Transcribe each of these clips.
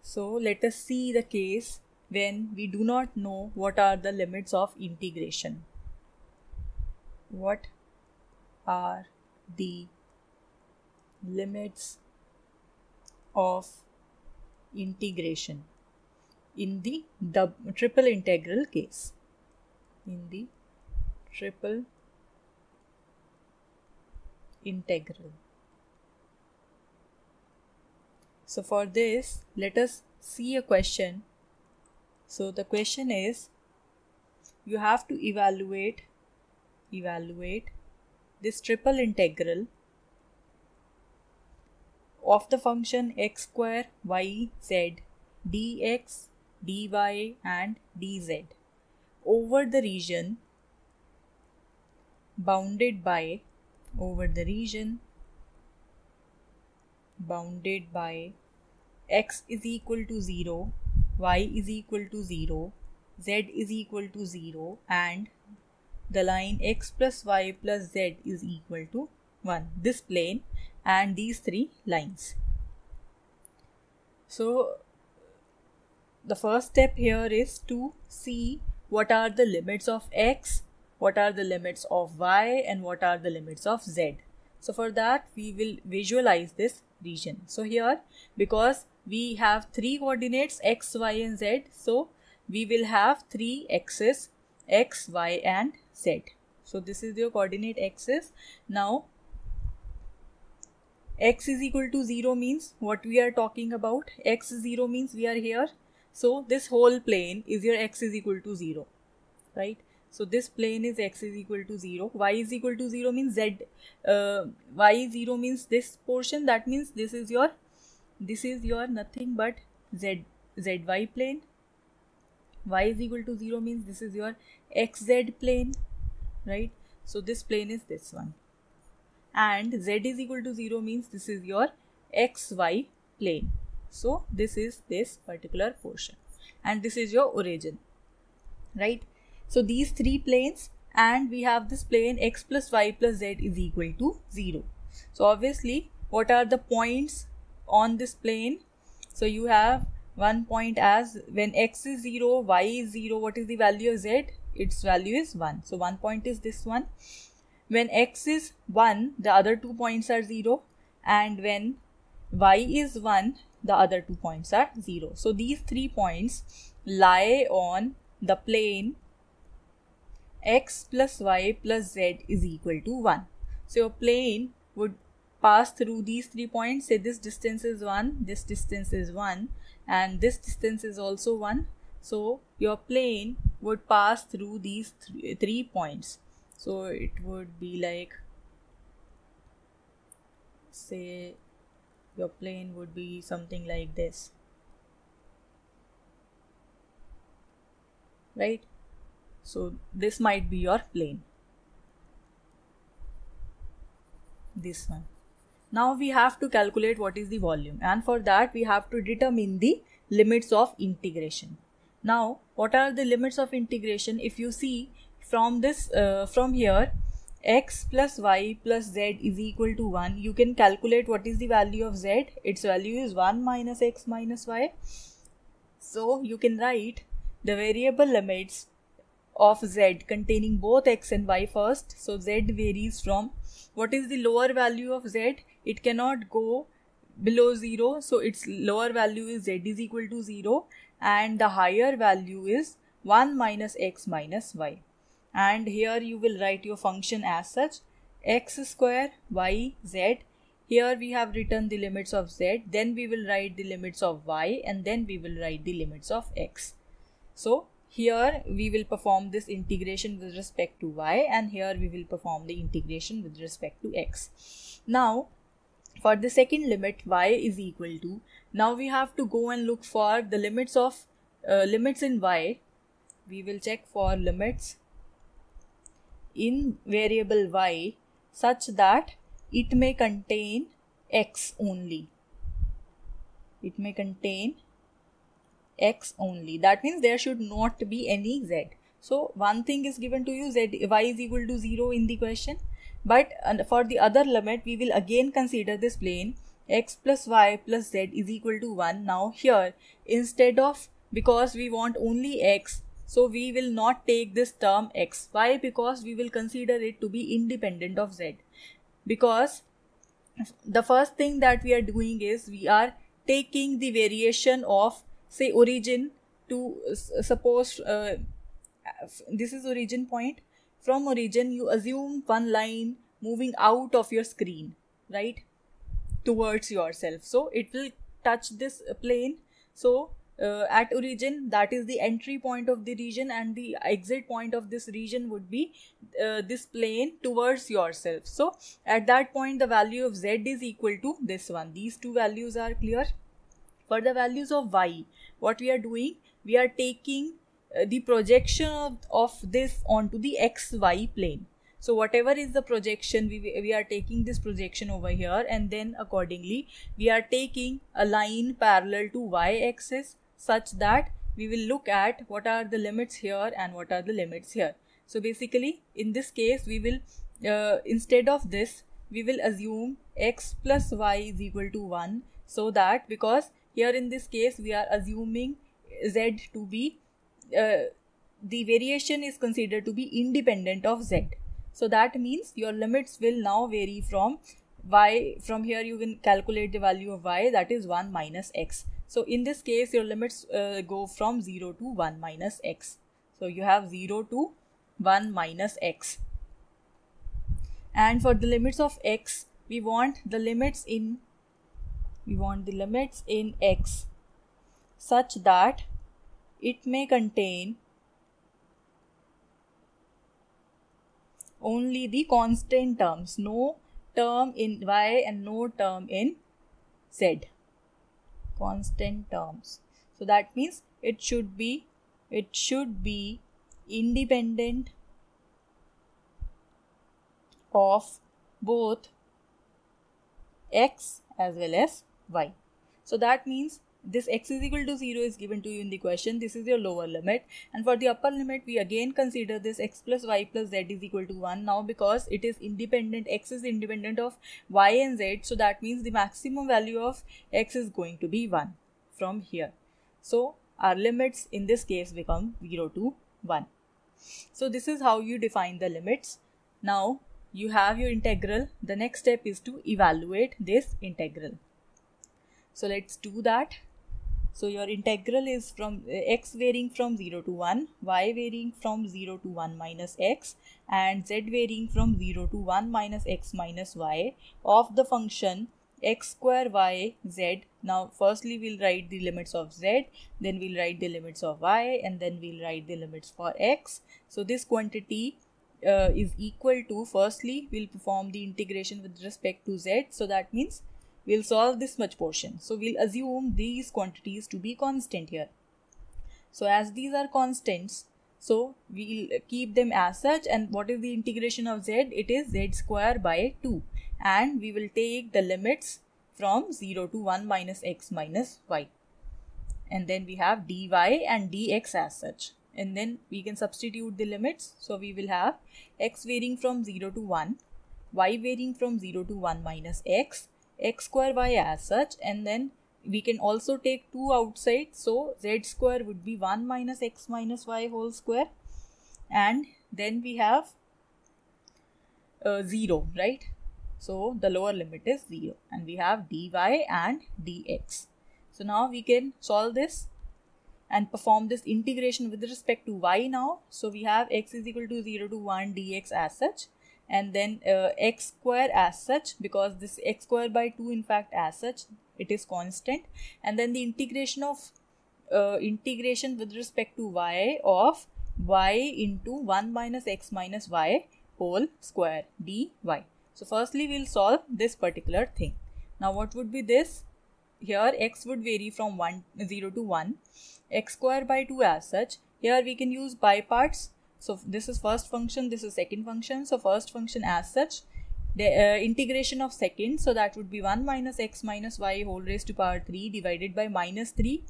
So let us see the case when we do not know what are the limits of integration. What are the limits of integration in the triple integral case? In the triple integral. So for this, let us see a question. So the question is, you have to evaluate this triple integral of the function x square y z dx, dy and dz over the region bounded by x is equal to 0, y is equal to 0, z is equal to 0 and the line x plus y plus z is equal to 1. This plane and these three lines. So the first step here is to see what are the limits of x, what are the limits of y and what are the limits of z. So for that we will visualize this region. So here, because we have three coordinates x, y and z, so we will have three x's, x, y and z. So this is your coordinate axis. Now x is equal to 0 means what we are talking about. X 0 means we are here. So this whole plane is your x is equal to 0, right? So this plane is x is equal to 0. Y is equal to 0 means z. Y 0 means this portion. That means this is your nothing but zy plane. Y is equal to 0 means this is your xz plane, right? So this plane is this one. And z is equal to 0 means this is your xy plane. So this is this particular portion and this is your origin, right? So these three planes, and we have this plane x plus y plus z is equal to 0. So obviously, what are the points on this plane? So you have one point as when x is 0, y is 0, what is the value of z? Its value is 1. So one point is this one. When x is 1, the other 2 points are 0, and when y is 1, the other 2 points are 0. So these 3 points lie on the plane x plus y plus z is equal to 1. So your plane would pass through these 3 points. Say this distance is 1, this distance is 1 and this distance is also 1. So your plane would pass through these 3 points. So it would be like, say your plane would be something like this, right? So this might be your plane, this one. Now we have to calculate what is the volume, and for that we have to determine the limits of integration. Now what are the limits of integration? If you see from this, from here, x plus y plus z is equal to 1, you can calculate what is the value of z. Its value is 1 minus x minus y. So you can write the variable limits of z containing both x and y first. So z varies from, what is the lower value of z? It cannot go below 0. So its lower value is z is equal to 0 and the higher value is 1 minus x minus y. And here you will write your function as such, x square y z. Here we have written the limits of z, then we will write the limits of y, and then we will write the limits of x. So here we will perform this integration with respect to y, and here we will perform the integration with respect to x. Now for the second limit, y is equal to, now we have to go and look for the limits of limits in y. We will check for limits in variable y such that it may contain x only. It may contain x only. That means there should not be any z. So one thing is given to you, y is equal to 0 in the question. But for the other limit, we will again consider this plane x plus y plus z is equal to 1. Now here, instead of, because we want only x, so we will not take this term x. Why? Because we will consider it to be independent of z. Because the first thing that we are doing is we are taking the variation of, say, origin to, suppose this is origin point. From origin you assume one line moving out of your screen, right, towards yourself, so it will touch this plane. So at origin, that is the entry point of the region, and the exit point of this region would be this plane towards yourself. So at that point the value of z is equal to this one. These two values are clear. For the values of y, what we are doing, we are taking the projection of this onto the xy plane. So whatever is the projection, we are taking this projection over here, and then accordingly we are taking a line parallel to y-axis, such that we will look at what are the limits here and what are the limits here. So basically in this case we will instead of this we will assume x plus y is equal to 1, so that, because here in this case we are assuming z to be the variation is considered to be independent of z. So that means your limits will now vary from y. From here you can calculate the value of y, that is 1 minus x. So in this case your limits go from 0 to 1 minus x. So you have 0 to 1 minus x. And for the limits of x, we want the limits in x such that it may contain only the constant terms, no term in y and no term in z. Constant terms. So that means it should be independent of both x as well as y. So that means this x is equal to 0 is given to you in the question. This is your lower limit, and for the upper limit we again consider this x plus y plus z is equal to 1. Now because it is independent, x is independent of y and z, so that means the maximum value of x is going to be 1 from here. So our limits in this case become 0 to 1. So this is how you define the limits. Now you have your integral. The next step is to evaluate this integral. So let's do that. So your integral is from x varying from 0 to 1, y varying from 0 to 1 minus x, and z varying from 0 to 1 minus x minus y of the function x square y z. Now firstly we'll write the limits of z, then we'll write the limits of y, and then we'll write the limits for x. So this quantity is equal to, firstly we'll perform the integration with respect to z, so that means we'll solve this much portion. So we'll assume these quantities to be constant here. So as these are constants, so we'll keep them as such. And what is the integration of z? It is z square by 2. And we will take the limits from 0 to 1 minus x minus y. And then we have dy and dx as such. And then we can substitute the limits. So we will have x varying from 0 to 1, y varying from 0 to 1 minus x square y as such, and then we can also take 2 outside, so z square would be 1 minus x minus y whole square, and then we have 0, right? So the lower limit is 0, and we have dy and dx. So now we can solve this and perform this integration with respect to y now. So we have x is equal to 0 to 1 dx as such, and then x square as such, because this x square by 2 in fact as such it is constant, and then the integration of integration with respect to y of y into 1 minus x minus y whole square dy. So firstly we'll solve this particular thing. Now what would be this? Here x would vary from 0 to 1, x square by 2 as such. Here we can use by parts. So this is first function, this is second function. So first function as such, the integration of second, so that would be 1 minus x minus y whole raised to power 3 divided by minus 3.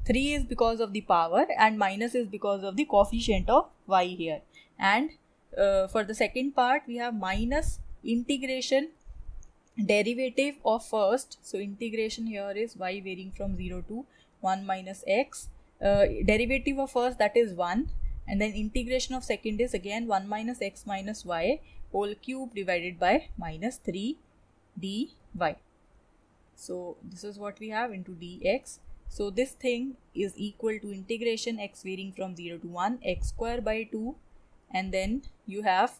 3 is because of the power and minus is because of the coefficient of y here. And for the second part we have minus integration derivative of first, so integration here is y varying from 0 to 1 minus x, derivative of first, that is 1, and then integration of second is again 1 minus x minus y whole cube divided by minus 3 dy. So this is what we have into dx. So this thing is equal to integration x varying from 0 to 1 x square by 2, and then you have,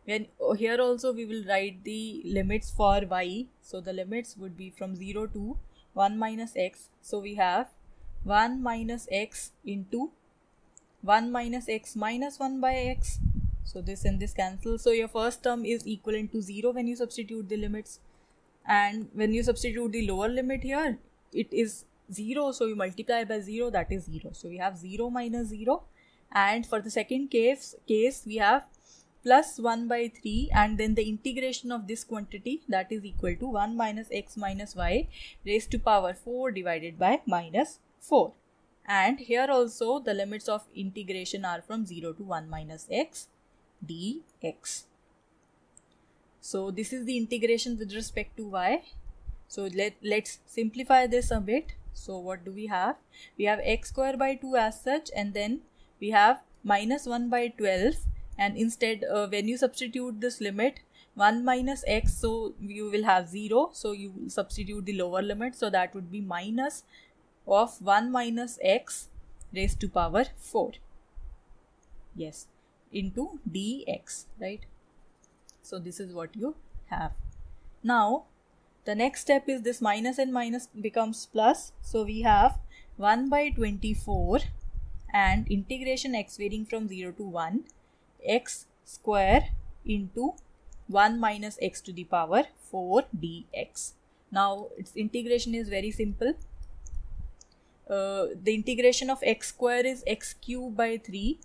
when here also we will write the limits for y. So the limits would be from 0 to 1 minus x. So we have 1 minus x into 1 minus x minus 1 by x. So this and this cancel. So your first term is equivalent to 0 when you substitute the limits. And when you substitute the lower limit here, it is 0. So you multiply by 0, that is 0. So we have 0 minus 0. And for the second case we have plus 1 by 3, and then the integration of this quantity, that is equal to 1 minus x minus y raised to power 4 divided by minus 4. And here also the limits of integration are from 0 to 1 minus x dx. So this is the integration with respect to y. So let's simplify this a bit. So what do we have? We have x square by 2 as such, and then we have minus 1 by 12. And instead, when you substitute this limit 1 minus x, so you will have 0. So you substitute the lower limit. So that would be minus of 1 minus x raised to power 4. Yes, into dx, right? So this is what you have. Now the next step is this minus and minus becomes plus. So we have 1 by 24 and integration x varying from 0 to 1 x square into 1 minus x to the power 4 dx. Now its integration is very simple. The integration of x square is x cube by 3,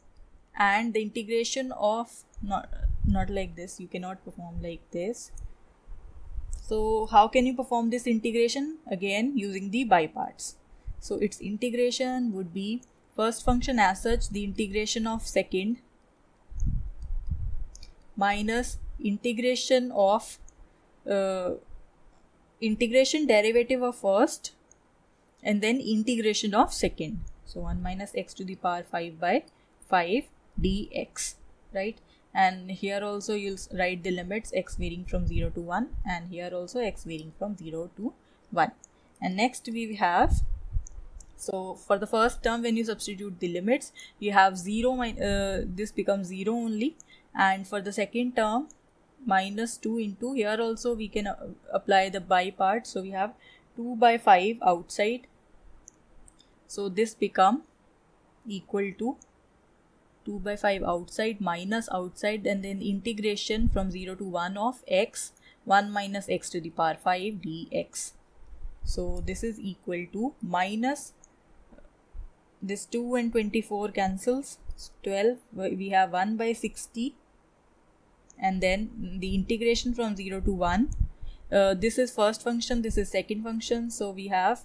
and the integration of not like this, you cannot perform like this. So how can you perform this integration? Again using the by parts. So its integration would be first function as such, the integration of second minus integration of integration derivative of first, and then integration of second. So 1 minus x to the power 5 by 5 dx, right? And here also you'll write the limits x varying from 0 to 1, and here also x varying from 0 to 1. And next we have, so for the first term when you substitute the limits, you have 0, this becomes 0 only. And for the second term, minus 2 into, here also we can apply the by part. So we have 2 by 5 outside. So this become equal to 2 by 5 outside minus outside, and then integration from 0 to 1 of x 1 minus x to the power 5 dx. So this is equal to minus this 2 and 24 cancels, 12, we have 1 by 60, and then the integration from 0 to 1, this is first function, this is second function. So we have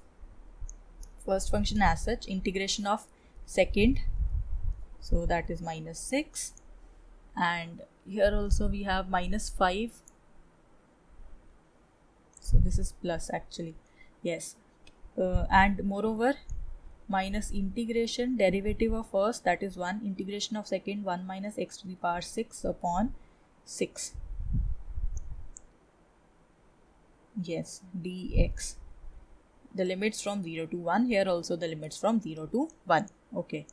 first function as such, integration of second, so that is minus 6, and here also we have minus 5, so this is plus actually, yes, and moreover minus integration derivative of first, that is 1, integration of second 1 minus x to the power 6 upon 6, yes, dx. The limits from 0 to 1, here also the limits from 0 to 1. Okay.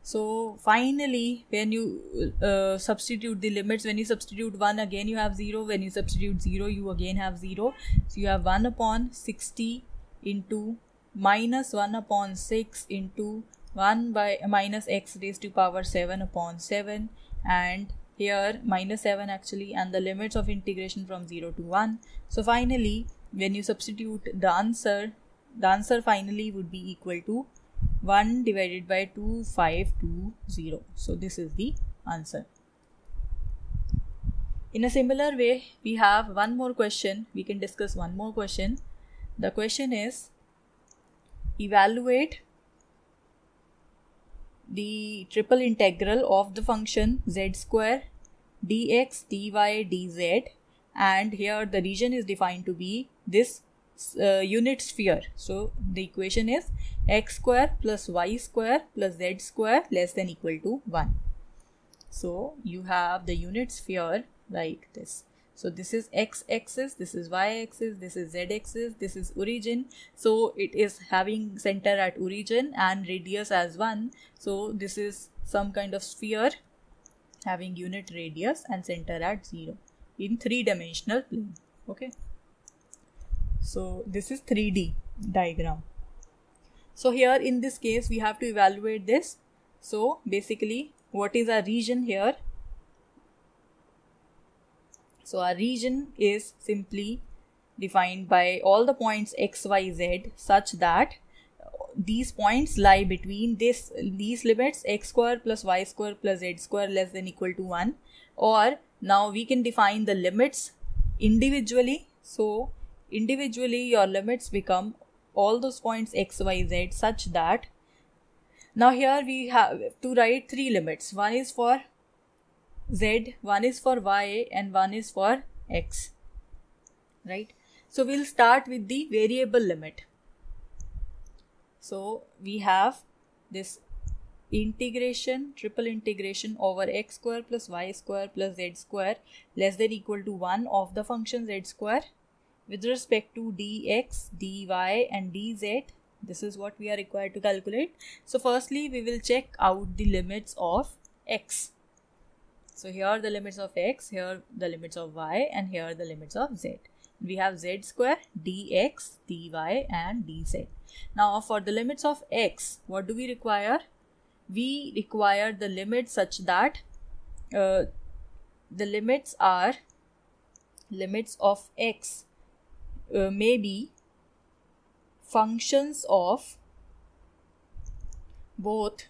So finally, when you substitute the limits, when you substitute 1, again you have 0. When you substitute 0, you again have 0. So you have 1 upon 60 into minus 1 upon 6 into 1 by minus x raised to power 7 upon 7, and here minus 7 actually, and the limits of integration from 0 to 1. So finally, when you substitute the answer finally would be equal to 1 divided by 2520. So this is the answer. In a similar way, we have one more question. We can discuss one more question. The question is, evaluate the triple integral of the function z square dx dy dz and here the region is defined to be this unit sphere. So the equation is x square plus y square plus z square less than equal to 1. So you have the unit sphere like this. So this is x-axis, this is y-axis, this is z-axis, this is origin. So it is having center at origin and radius as 1. So this is some kind of sphere having unit radius and center at 0 in 3-dimensional plane. Okay. So this is 3D diagram. So here in this case we have to evaluate this. So basically what is our region here? So our region is simply defined by all the points x, y, z such that these points lie between these limits x square plus y square plus z square less than equal to 1. Or now we can define the limits individually. So individually your limits become all those points x, y, z such that now here we have to write 3 limits. One is for z, one is for y and one is for x, right? So we'll start with the variable limit. So we have this integration, triple integration over x square plus y square plus z square less than equal to 1 of the function z square with respect to dx, dy and dz. This is what we are required to calculate. So firstly we will check out the limits of x. So here are the limits of x, here the limits of y and here the limits of z. We have z square, dx, dy and dz. Now for the limits of x, what do we require? We require the limits such that the limits are limits of x may be functions of both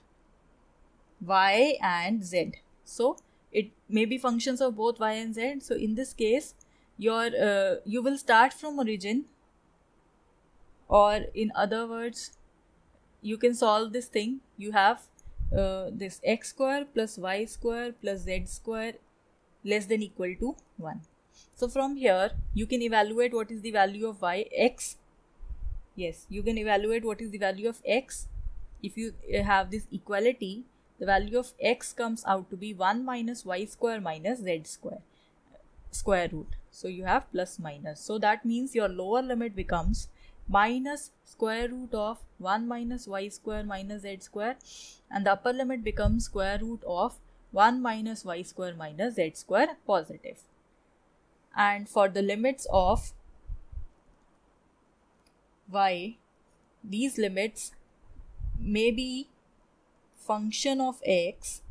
y and z. So it may be functions of both y and z. So in this case your you will start from origin, or in other words you can solve this thing. You have this x square plus y square plus z square less than equal to 1. So from here you can evaluate what is the value of x. Yes, you can evaluate what is the value of x. If you have this equality, the value of x comes out to be 1 minus y square minus z square square root. So you have plus minus. So that means your lower limit becomes minus square root of 1 minus y square minus z square, and the upper limit becomes square root of 1 minus y square minus z square positive. And for the limits of y, these limits may be function of x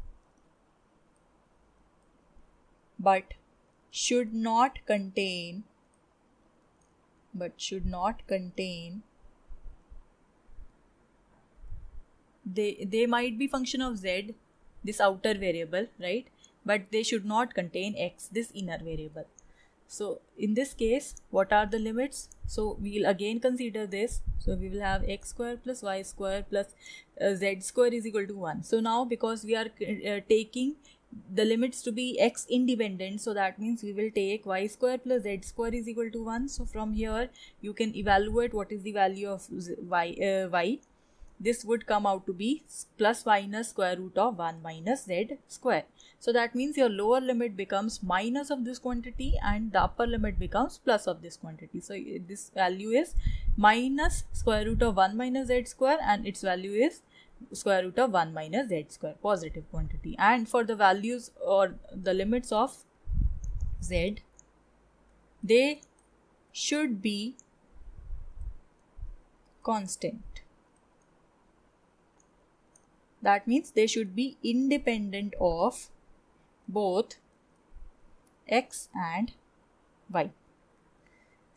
but should not contain they might be function of z, this outer variable, right? But they should not contain x, this inner variable. So in this case, what are the limits? So we will again consider this. So we will have x square plus y square plus z square is equal to 1. So now because we are taking the limits to be x independent, so that means we will take y square plus z square is equal to 1. So from here you can evaluate what is the value of y. This would come out to be plus minus square root of 1 minus z square. So that means your lower limit becomes minus of this quantity and the upper limit becomes plus of this quantity. So this value is minus square root of 1 minus z square and its value is square root of 1 minus z square, positive quantity. And for the values or the limits of z, they should be constant. That means they should be independent of both x and y.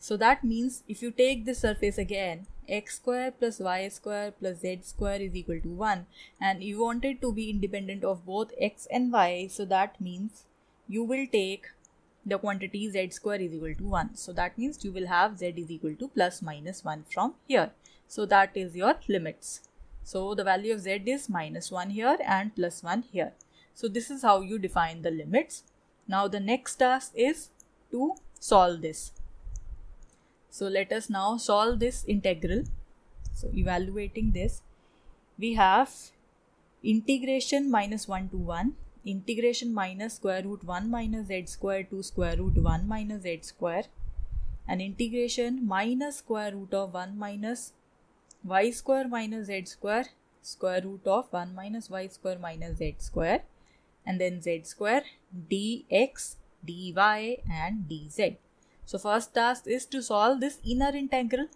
So that means if you take this surface again, x square plus y square plus z square is equal to 1, and you want it to be independent of both x and y, so that means you will take the quantity z square is equal to 1. So that means you will have z is equal to plus minus 1 from here. So that is your limits. So the value of z is minus 1 here and plus 1 here. So this is how you define the limits. Now the next task is to solve this. So let us now solve this integral. So evaluating this, we have integration minus 1 to 1, integration minus square root 1 minus z square to square root 1 minus z square, and integration minus square root of 1 minus y square minus z square, square root of 1 minus y square minus z square, and then z square, dx, dy and dz. So first task is to solve this inner integral.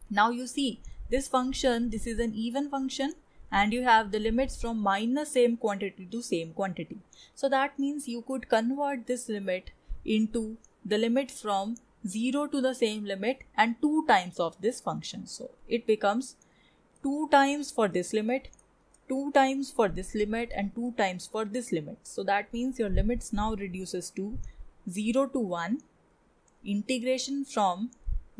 Now you see this function, this is an even function, and you have the limits from minus same quantity to same quantity. So that means you could convert this limit into the limit from 0 to the same limit and 2 times of this function. So it becomes 2 times for this limit, 2 times for this limit, and 2 times for this limit. So that means your limits now reduces to 0 to 1, integration from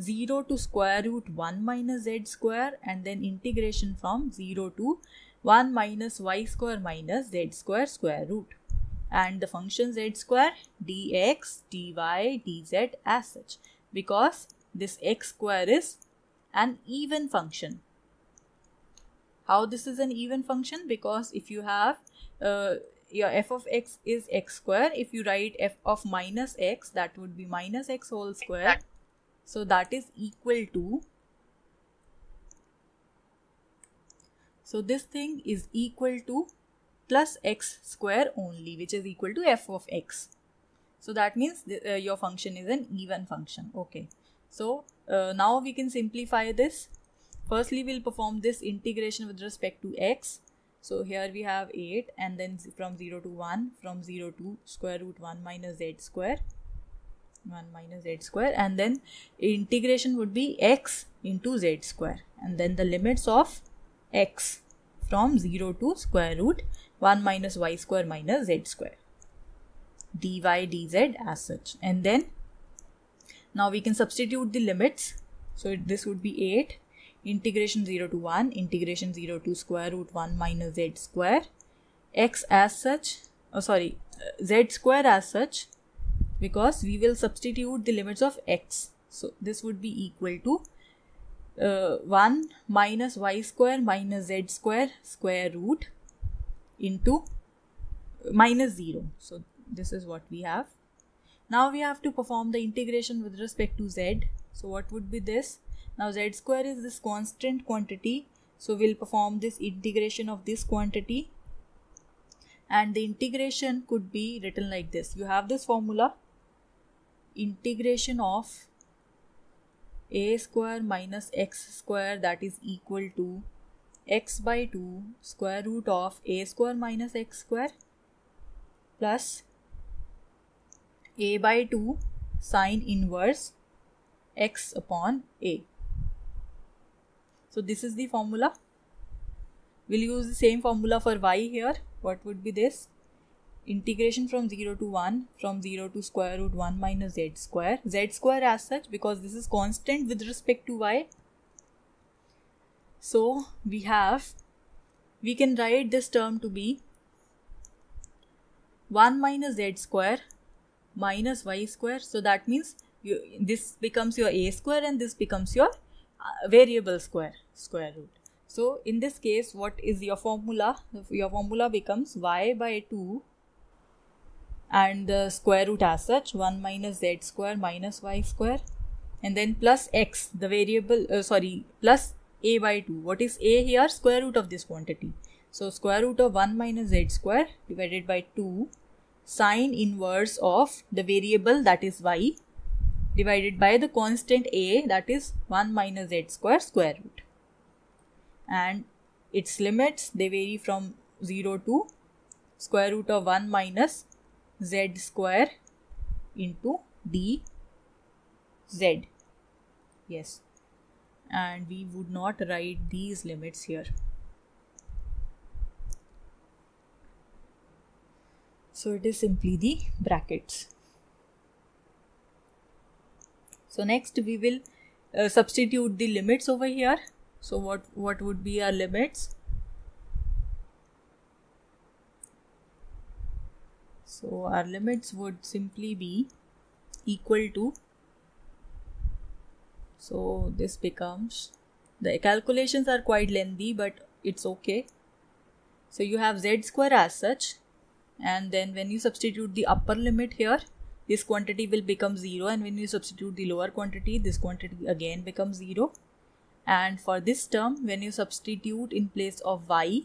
0 to square root 1 minus z square, and then integration from 0 to 1 minus y square minus z square square root, and the function z square, dx, dy, dz as such, because this x square is an even function. How this is an even function? Because if you have your f of x is x square, if you write f of minus x, that would be minus x whole square. So that is equal to, so this thing is equal to plus x square only, which is equal to f of x. So that means your function is an even function. Okay. So now we can simplify this. Firstly, we'll perform this integration with respect to x. So here we have 8, and then from 0 to 1, from 0 to square root 1 minus z square, 1 minus z square, and then integration would be x into z square, and then the limits of x from 0 to square root 1 minus y square minus z square, dy dz as such. And then now we can substitute the limits. So this would be 8, integration 0 to 1, integration 0 to square root 1 minus z square, x as such, z square as such, because we will substitute the limits of x. So this would be equal to 1 minus y square minus z square square root into minus 0. So this is what we have. Now we have to perform the integration with respect to z. So what would be this? Now z square is this constant quantity. So we'll perform this integration of this quantity. And the integration could be written like this. You have this formula. Integration of a square minus x square, that is equal to x by 2 square root of a square minus x square plus a by 2 sine inverse x upon a. So this is the formula. We'll use the same formula for y here. What would be this? Integration from 0 to 1, from 0 to square root 1 minus z square as such, because this is constant with respect to y. So we can write this term to be 1 minus z square minus y square. So that means this becomes your a square and this becomes your variable square root. So in this case, what is your formula? Your formula becomes y by 2 and the square root as such, 1 minus z square minus y square, and then plus x, the variable, plus a by 2. What is a here? Square root of this quantity. So square root of 1 minus z square divided by 2 sine inverse of the variable, that is y, divided by the constant a, that is 1 minus z square square root. And its limits, they vary from 0 to square root of 1 minus z square into dz. Yes, and we would not write these limits here. So it is simply the brackets. So next we will substitute the limits over here. So what would be our limits? So our limits would simply be equal to, so this becomes, the calculations are quite lengthy but it's okay. So you have z square as such, and then when you substitute the upper limit here, this quantity will become 0, and when you substitute the lower quantity, this quantity again becomes 0. And for this term, when you substitute in place of y,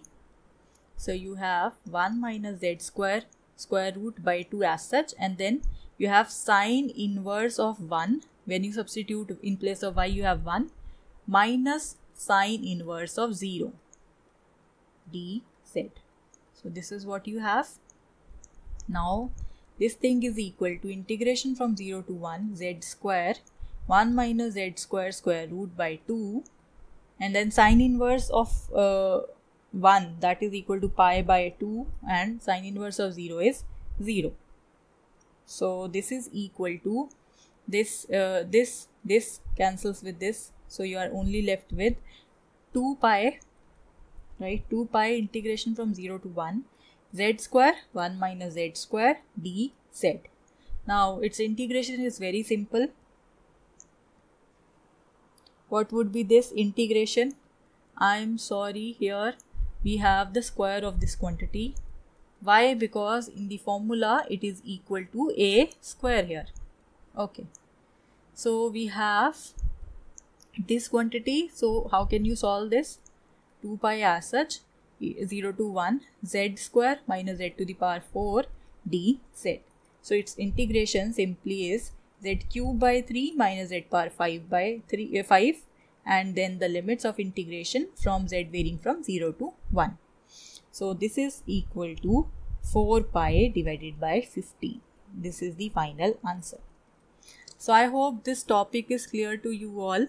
so you have 1 minus z square square root by 2 as such, and then you have sine inverse of 1. When you substitute in place of y, you have 1 minus sine inverse of 0 dz. So this is what you have. Now this thing is equal to integration from 0 to 1 z square 1 minus z square square root by 2, and then sine inverse of 1, that is equal to pi by 2, and sine inverse of 0 is 0. So this is equal to this cancels with this, so you are only left with 2 pi, right? 2 pi integration from 0 to 1 z square 1 minus z square dz. Now its integration is very simple. What would be this integration? I'm sorry, here we have the square of this quantity. Why? Because in the formula it is equal to a square here. Okay, so we have this quantity. So how can you solve this? 2 pi as such, 0 to 1 z square minus z to the power 4 dz. So its integration simply is z cube by 3 minus z power 5 by 5, and then the limits of integration from z varying from 0 to 1. So this is equal to 4 pi divided by 15. This is the final answer. So I hope this topic is clear to you all.